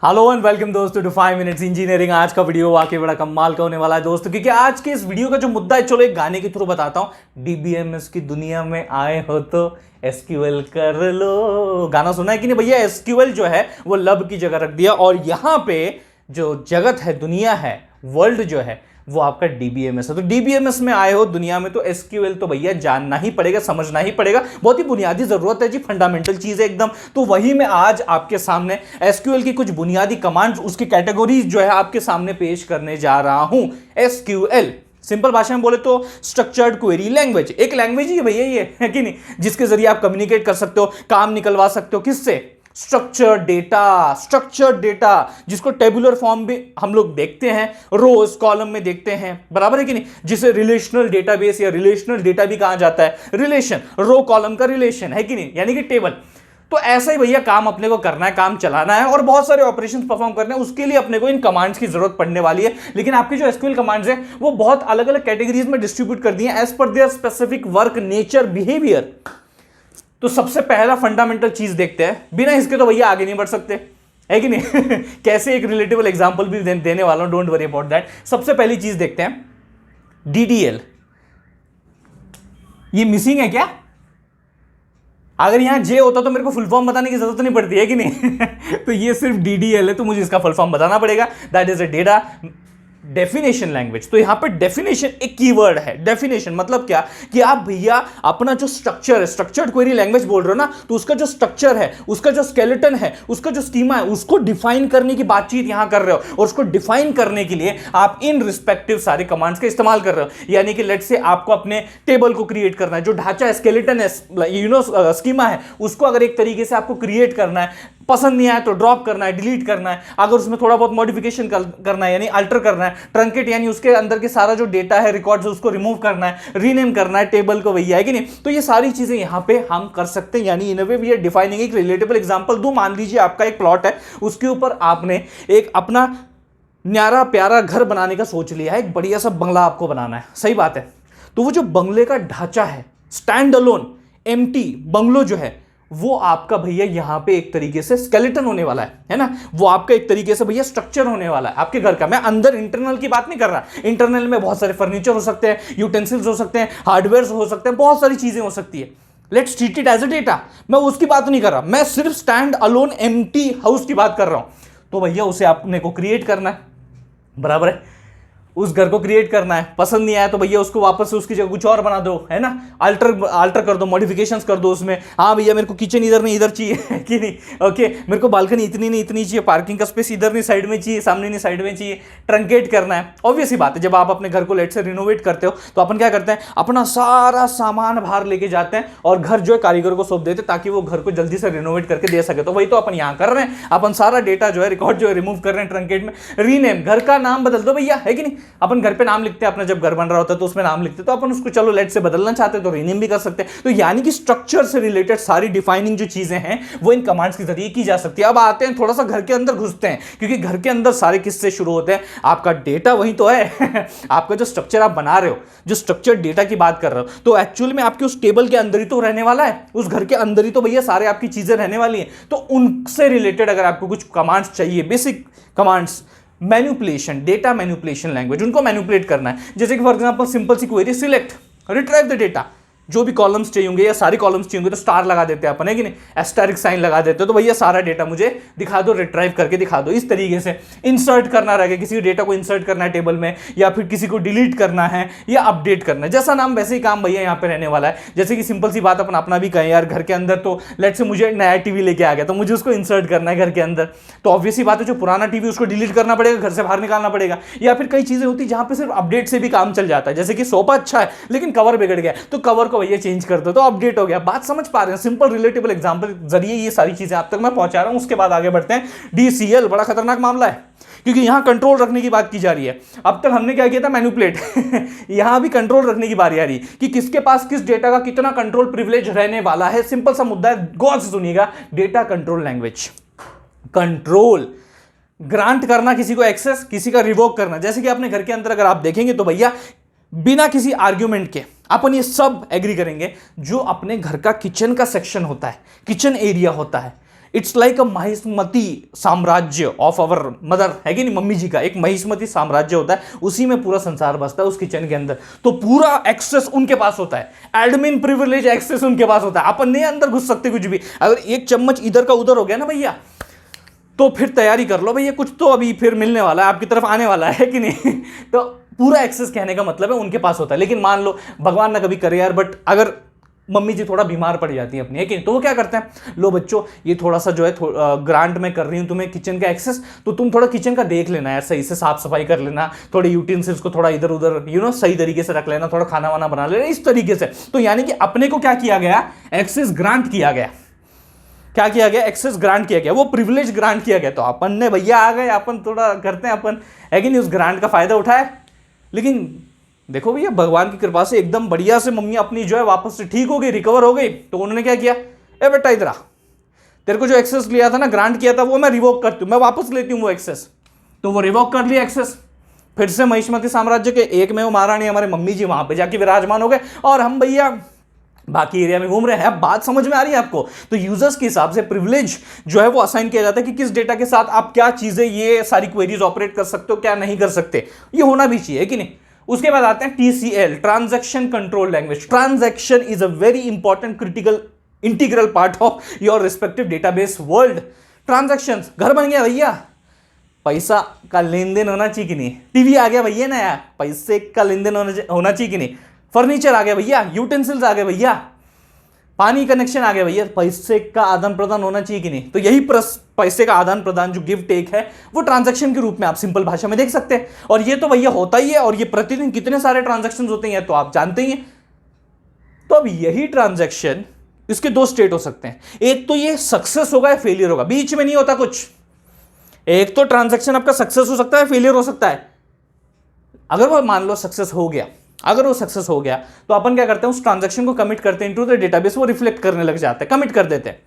Hello and welcome दोस्तों to 5 minutes engineering. आज का वीडियो वाकई बड़ा कमाल का होने वाला है दोस्तों, क्योंकि आज के इस वीडियो का जो मुद्दा है, चलो एक गाने के थ्रू बताता हूं। डीबीएमएस की दुनिया में आए हो तो एसक्यूएल कर लो। गाना सुना है कि नहीं भैया? एसक्यूएल जो है वो लब की जगह रख दिया, और यहां पे जो जगत है, दुनिया है, वर्ल्ड जो है वो आपका डीबीएमएस है। तो डीबीएमएस में आए हो दुनिया में तो एसक्यूएल तो भैया जानना ही पड़ेगा, समझना ही पड़ेगा। बहुत ही बुनियादी जरूरत है जी, फंडामेंटल चीज है एकदम। तो वही मैं आज आपके सामने एसक्यूएल की कुछ बुनियादी कमांड्स, उसकी कैटेगरीज जो है आपके सामने पेश करने जा रहा हूं। एसक्यूएल सिंपल भाषा में बोले तो स्ट्रक्चर्ड क्वेरी लैंग्वेज। एक लैंग्वेज ही है भैया ये, है कि नहीं, जिसके जरिए आप कम्युनिकेट कर सकते हो, काम निकलवा सकते हो। किससे? स्ट्रक्चर्ड डेटा, जिसको टेबुलर फॉर्म भी हम लोग देखते हैं, रोज कॉलम में देखते हैं, बराबर है कि नहीं, जिसे रिलेशनल डेटाबेस या रिलेशनल डेटा भी कहा जाता है। रिलेशन, रो कॉलम का रिलेशन है कि नहीं, यानी कि टेबल। तो ऐसा ही भैया काम अपने को करना है, काम चलाना है और बहुत सारे ऑपरेशंस परफॉर्म करने हैं। उसके लिए अपने को इन कमांड्स की जरूरत पड़ने वाली है। लेकिन आपकी जो एसक्यूएल कमांड्स हैं वो बहुत अलग अलग कैटेगरीज में डिस्ट्रीब्यूट कर दी हैं as per their specific work, nature, behaviour. तो सबसे पहला फंडामेंटल चीज देखते हैं, बिना इसके तो भैया आगे नहीं बढ़ सकते, है कि नहीं। कैसे एक रिलेटेबल एग्जांपल भी देने वाला हूं, डोंट वरी अबाउट दैट। सबसे पहली चीज देखते हैं, डीडीएल। ये मिसिंग है क्या? अगर यहां जे होता तो मेरे को फुल फॉर्म बताने की जरूरत नहीं पड़ती, है कि नहीं। तो ये सिर्फ डीडीएल है, तो मुझे इसका फुल फॉर्म बताना पड़ेगा। That is a data definition language. तो यहां पे डेफिनेशन एक कीवर्ड है। डेफिनेशन मतलब क्या कि आप भैया अपना जो स्ट्रक्चर है, स्ट्रक्चर्ड क्वेरी लैंग्वेज बोल रहे हो ना, तो उसका जो स्ट्रक्चर है, उसका जो स्केलेटन है, उसका जो स्कीमा है, उसको डिफाइन करने की बातचीत यहां कर रहे हो। और उसको डिफाइन करने के लिए आप इन रिस्पेक्टिव सारे कमांड्स का इस्तेमाल कर रहे हो। यानी कि लेट्स से आपको अपने टेबल को क्रिएट करना है, जो ढांचा है, स्केलेटन है, स्कीमा है, उसको अगर एक तरीके से आपको क्रिएट करना है, पसंद नहीं आया तो ड्रॉप करना है, डिलीट करना है। अगर उसमें थोड़ा बहुत मॉडिफिकेशन करना है, यानी अल्टर करना है, ट्रंकेट यानी उसके अंदर के सारा जो डेटा है, रिकॉर्ड्स, उसको रिमूव करना है, रीनेम करना है टेबल को, भैया, है कि नहीं। तो ये सारी चीजें यहां पे हम कर सकते हैं। यानी इन अ वे वी आर डिफाइनिंग। एक रिलेटेबल एग्जांपल दूं, मान लीजिए आपका एक प्लॉट है, उसके ऊपर आपने एक अपना न्यारा प्यारा घर बनाने का सोच लिया है, एक बढ़िया सा बंगला आपको बनाना है, सही बात है। तो वो जो बंगले का ढांचा है, स्टैंड अलोन एम्प्टी बंगलो जो है, वो आपका भैया यहां पे एक तरीके से स्केलेटन होने वाला है ना। वो आपका एक तरीके से भैया स्ट्रक्चर होने वाला है आपके घर का। मैं अंदर इंटरनल की बात नहीं कर रहा। इंटरनल में बहुत सारे फर्नीचर हो सकते हैं, यूटेंसिल्स हो सकते हैं, हार्डवेयर हो सकते हैं, बहुत सारी चीजें हो सकती है। Let's treat it as a data. मैं उसकी बात नहीं कर रहा, मैं सिर्फ स्टैंड अलोन एम्प्टी हाउस की बात कर रहा हूं। तो भैया उसे आपने को क्रिएट करना है, बराबर है। उस घर को क्रिएट करना है, पसंद नहीं आया तो भैया उसको वापस से उसकी जगह कुछ और बना दो, है ना, अल्टर कर दो, मॉडिफिकेशंस कर दो उसमें। हाँ भैया मेरे को किचन इधर नहीं इधर चाहिए, कि नहीं, ओके, मेरे को बालकनी इतनी नहीं इतनी चाहिए, पार्किंग का स्पेस इधर नहीं साइड में चाहिए, सामने नहीं साइड में चाहिए, ट्रंकेट करना है। ऑब्वियस ही बात है, जब आप अपने घर को लेट से रिनोवेट करते हो तो अपन क्या करते हैं, अपना सारा सामान बाहर लेके जाते हैं और घर जो है कारीगर को सौंप देते हैं, ताकि वो घर को जल्दी से रिनोवेट करके दे सके। तो वही तो अपन यहाँ कर रहे हैं। अपन सारा डेटा जो है, रिकॉर्ड जो है, रिमूव कर रहे हैं ट्रंकेट में। रीनेम, घर का नाम बदल दो भैया, है कि नहीं। अपन घर पे नाम लिखते हैं अपना, जब घर बन रहा होता है तो उसमें नाम लिखते हैं, तो अपन उसको चलो लेट से बदलना चाहते हैं तो रीनेम भी कर सकते हैं। तो यानी कि स्ट्रक्चर से रिलेटेड सारी डिफाइनिंग जो चीजें हैं वो इन कमांड्स के जरिए की जा सकती है। अब आते हैं थोड़ा सा घर के अंदर घुसते हैं, क्योंकि घर के अंदर सारे किस्से शुरू होते हैं। आपका डेटा वही तो है। आपका जो स्ट्रक्चर आप बना रहे हो, जो स्ट्रक्चर डेटा की बात कर रहे हो, तो एक्चुअल में आपके उस टेबल के अंदर ही तो रहने वाला है, उस घर के अंदर ही तो भैया सारे आपकी चीजें रहने वाली हैं। तो उनसे रिलेटेड अगर आपको कुछ कमांड्स चाहिए, basic commands, manipulation, data manipulation language, उनको मैनिपुलेट करना है। जैसे कि फॉर एग्जांपल सिंपल सी query, select, retrieve the data. जो भी कॉलम्स चाहिए होंगे या सारे कॉलम्स चाहिए होंगे तो स्टार लगा देते हैं अपन, है कि नहीं, एस्टेरिक साइन लगा देते हैं। तो भैया सारा डेटा मुझे दिखा दो, रिट्राइव करके दिखा दो। इस तरीके से इंसर्ट करना रहेगा, किसी डेटा को इंसर्ट करना है टेबल में, या फिर किसी को डिलीट करना है या अपडेट करना है। जैसा नाम वैसे ही काम भैया यहाँ पे रहने वाला है। जैसे कि सिंपल सी बात अपन अपना भी कहें, यार घर के अंदर तो लेट से मुझे नया टीवी लेके आ गया, तो मुझे उसको इंसर्ट करना है घर के अंदर। तो ऑब्वियस ही बात है, जो पुराना टीवी उसको डिलीट करना पड़ेगा, घर से बाहर निकालना पड़ेगा। या फिर कई चीजें होती है जहां पे सिर्फ अपडेट से भी काम चल जाता है। जैसे कि सोफा अच्छा है लेकिन कवर बिगड़ गया, तो कवर को भैया चेंज कर दो, तो अपडेट हो गया। बात समझ पा रहे हैं? सिंपल रिलेटेबल एग्जांपल जरिए ये सारी चीजें आप तक मैं पहुंचा रहा हूं। उसके बाद आगे बढ़ते हैं। डीसीएल बड़ा खतरनाक मामला है, क्योंकि यहां कंट्रोल रखने की बात की जा रही है। अब तक हमने क्या किया था, मैनिपुलेट। यहां भी कंट्रोल रखने की बारी आ रही है कि किसके पास किस डेटा का कितना कंट्रोल प्रिविलेज रहने वाला है। सिंपल सा मुद्दा है, गौर से सुनिएगा। Data control language, control grant करना, किसी को एक्सेस, किसी का रिवोक करना। जैसे कि अपने घर के अंदर अगर आप देखेंगे तो भैया बिना किसी आर्ग्यूमेंट के अपन ये सब एग्री करेंगे, जो अपने घर का किचन का सेक्शन होता है, किचन एरिया होता है, इट्स लाइक अ महिष्मती साम्राज्य ऑफ अवर मदर, है कि नहीं, मम्मी जी का एक महिष्मती साम्राज्य होता है, उसी में पूरा संसार बसता है उस किचन के अंदर। तो पूरा एक्सेस उनके पास होता है, एडमिन प्रिविलेज एक्सेस उनके पास होता है, अपन नहीं अंदर घुस सकते कुछ भी। अगर एक चम्मच इधर का उधर हो गया ना भैया, तो फिर तैयारी कर लो भैया, कुछ तो अभी फिर मिलने वाला है, आपकी तरफ आने वाला है कि नहीं। तो पूरा एक्सेस कहने का मतलब है उनके पास होता है। लेकिन मान लो भगवान ना कभी करे यार, बट अगर मम्मी जी थोड़ा बीमार पड़ जाती है अपनी, है कि नहीं, तो वो क्या करते हैं, लो बच्चों ये थोड़ा सा जो है ग्रांट में कर रही हूं तुम्हें किचन का एक्सेस, तो तुम थोड़ा किचन का देख लेना यार, सही से साफ सफाई कर लेना, थोड़े यूटेंसिल्स को थोड़ा इधर उधर सही तरीके से रख लेना, थोड़ा खाना वाना बना लेना इस तरीके से। तो यानी कि अपने को क्या किया गया, एक्सेस ग्रांट किया गया। क्या किया गया, एक्सेस ग्रांट किया गया, वो प्रिविलेज ग्रांट किया गया। तो अपन ने भैया आ गए, अपन थोड़ा करते हैं अपन, है कि नहीं, उस ग्रांट का फायदा उठाए। लेकिन देखो भैया भगवान की कृपा से एकदम बढ़िया से मम्मी अपनी जो है वापस से ठीक हो गई, रिकवर हो गई। तो उन्होंने क्या किया, ए बेटा इधर आ, तेरे को जो एक्सेस लिया था ना, ग्रांट किया था, वो मैं रिवोक करती हूँ, मैं वापस लेती हूँ वो एक्सेस। तो वो रिवोक कर लिया एक्सेस, फिर से महिष्मती साम्राज्य के एक में वो महारानी हमारे मम्मी जी वहां पे जाके विराजमान हो गए, और हम भैया बाकी एरिया में घूम रहे हैं। बात समझ में आ रही है आपको। तो यूजर्स के हिसाब से प्रिविलेज जो है वो असाइन किया जाता है कि किस डेटा के साथ आप क्या चीजें, ये सारी क्वेरीज ऑपरेट कर सकते हो, क्या नहीं कर सकते, ये होना भी चाहिए कि नहीं। उसके बाद आते हैं TCL, transaction control language. Transaction is a very important critical integral part of your respective database world. Transactions, घर बन गया भैया, पैसा का लेन देन होना चाहिए कि नहीं। टीवी आ गया भैया नया, पैसे का लेन देन होना चाहिए कि नहीं। फर्नीचर आ गया भैया, यूटेंसिल्स आ गए भैया, पानी कनेक्शन आ गया भैया, पैसे का आदान प्रदान होना चाहिए कि नहीं। तो यही पैसे का आदान प्रदान जो गिव टेक है, वो ट्रांजैक्शन के रूप में आप सिंपल भाषा में देख सकते हैं। और ये तो भैया होता ही है, और ये प्रतिदिन कितने सारे ट्रांजैक्शन होते हैं तो आप जानते ही हैं। तो अब यही ट्रांजैक्शन, इसके दो स्टेट हो सकते हैं, एक तो ये सक्सेस होगा या फेलियर होगा, बीच में नहीं होता कुछ। एक तो ट्रांजैक्शन आपका सक्सेस हो सकता है, फेलियर हो सकता है। अगर वो मान लो सक्सेस हो गया, अगर वो सक्सेस हो गया तो अपन क्या करते हैं, उस ट्रांजैक्शन को कमिट करते हैं इनटू द डेटाबेस, वो रिफ्लेक्ट करने लग जाते हैं, कमिट कर देते हैं।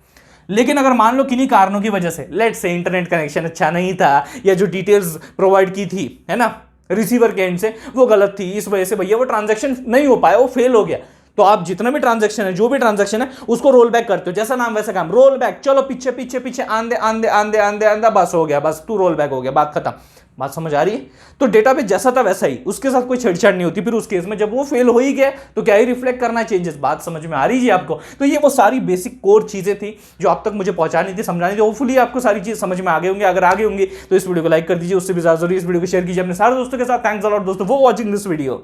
लेकिन अगर मान लो किन्हीं कारणों की वजह से, लेट से इंटरनेट कनेक्शन अच्छा नहीं था, या जो डिटेल्स प्रोवाइड की थी, है ना, रिसीवर के एंड से, वो गलत थी, इस वजह से भैया वो ट्रांजैक्शन नहीं हो पाया, वो फेल हो गया, तो आप जितना भी ट्रांजैक्शन है, जो भी ट्रांजैक्शन है, उसको रोल बैक करते हो। जैसा नाम वैसा काम, रोल बैक, चलो पीछे पीछे पीछे आंदे आंदे आंदे आंदे आंदा, बस हो गया, बस तू रोल बैक हो गया, बात खत्म। बात समझ आ रही है। तो डेटाबेस जैसा था वैसा ही, उसके साथ कोई छेड़छाड़ नहीं होती। फिर उस केस में जब वो फेल हो ही गया तो क्या ही रिफ्लेक्ट करना है चेंजेस। बात समझ में आ रही है आपको। तो ये वो सारी बेसिक कोर चीजें थी जो आप तक मुझे पहुंचानी थी, समझानी थी। होपफुली आपको सारी चीज समझ में आ गए होंगे। अगर आ गए होंगे तो इस वीडियो को लाइक कर दीजिए, उससे भी ज्यादा जरूरी इस वीडियो को शेयर कीजिए अपने सारे दोस्तों के साथ। थैंक्स अ लॉट दोस्तों फॉर वॉचिंग दिस वीडियो।